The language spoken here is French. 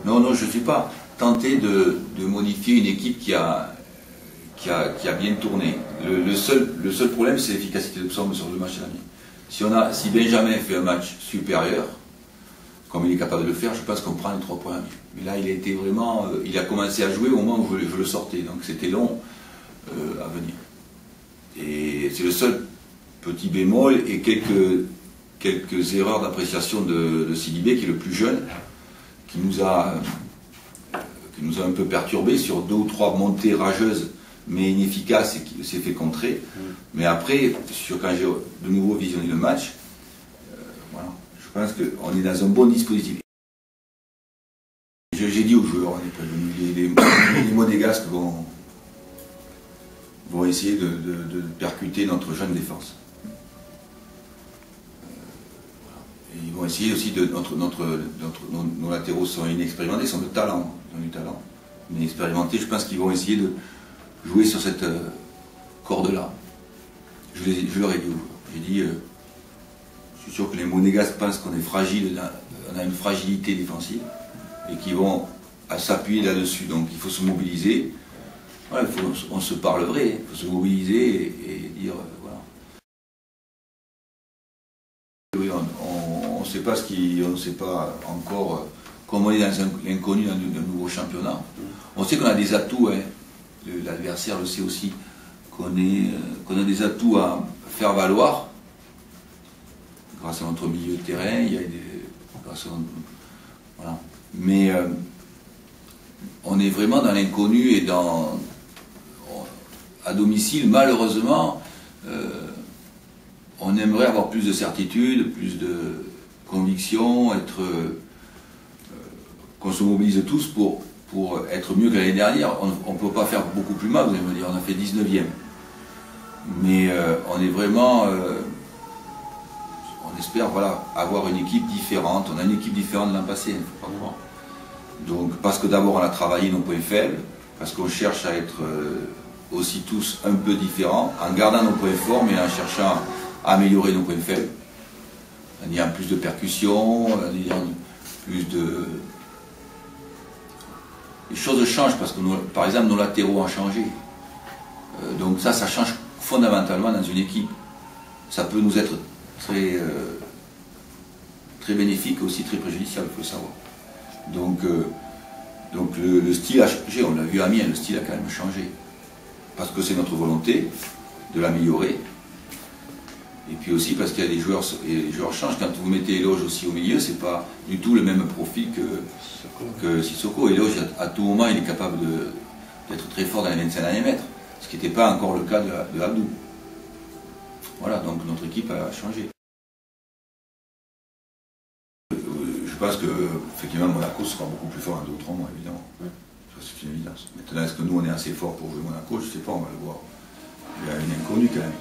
Non, non, je ne suis pas tenté de modifier une équipe qui a bien tourné. Le seul problème, c'est l'efficacité de Psaume sur le match dernier. Si Benjamin fait un match supérieur, comme il est capable de le faire, je pense qu'on prend les 3 points. Mais là, il a commencé à jouer au moment où je le sortais, donc c'était long à venir. Et c'est le seul petit bémol et quelques erreurs d'appréciation de Sidibé, qui est le plus jeune, qui nous a un peu perturbé sur 2 ou 3 montées rageuses mais inefficaces et qui s'est fait contrer. Mais après, quand j'ai de nouveau visionné le match, voilà, je pense qu'on est dans un bon dispositif. J'ai dit aux joueurs, on est prévenus, les Monégasques vont essayer de percuter notre jeune défense. Et ils vont essayer aussi nos latéraux sont inexpérimentés, ils sont de talent, ils ont du talent, mais expérimentés. Je pense qu'ils vont essayer de jouer sur cette corde-là. Je leur ai dit aux joueurs, j'ai dit, je suis sûr que les Monégasques pensent qu'on est fragile, on a une fragilité défensive, et qu'ils vont s'appuyer là-dessus. Donc il faut se mobiliser. Voilà, on se parle vrai, il faut se mobiliser et dire voilà. Oui, on ne sait pas encore comment on est dans l'inconnu d'un nouveau championnat. On sait qu'on a des atouts, hein. L'adversaire le sait aussi, qu'on a des atouts à faire valoir grâce à notre milieu de terrain. Il y a voilà. Mais on est vraiment dans l'inconnu et à domicile, malheureusement, on aimerait avoir plus de certitude, plus de conviction, qu'on se mobilise tous pour être mieux que l'année dernière. On ne peut pas faire beaucoup plus mal, vous allez me dire, on a fait 19e. Mais on est vraiment, on espère voilà, avoir une équipe différente. On a une équipe différente de l'an passé, il ne faut pas croire. Donc, parce que d'abord on a travaillé nos points faibles, parce qu'on cherche à être aussi tous un peu différents, en gardant nos points forts, mais en cherchant à améliorer nos points faibles, en ayant plus de percussions, en ayant plus de... Les choses changent parce que, par exemple, nos latéraux ont changé. Donc ça change fondamentalement dans une équipe. Ça peut nous être très, très bénéfique, aussi très préjudiciable, il faut le savoir. Donc le style a changé, on l'a vu à Amiens, le style a quand même changé. Parce que c'est notre volonté de l'améliorer. Et puis aussi parce qu'il y a des joueurs, et les joueurs changent. Quand vous mettez Eloge aussi au milieu, c'est pas du tout le même profil que Sissoko. Eloge, à tout moment, il est capable d'être très fort dans les 25 derniers mètres. Ce qui n'était pas encore le cas de Abdou. Voilà, donc notre équipe a changé. Je pense que, effectivement, Monaco sera beaucoup plus fort dans 2 ou 3 mois, évidemment. Ça, c'est une évidence. Maintenant, est-ce que nous, on est assez fort pour jouer Monaco? Je ne sais pas, on va le voir. Il y a une inconnue quand même.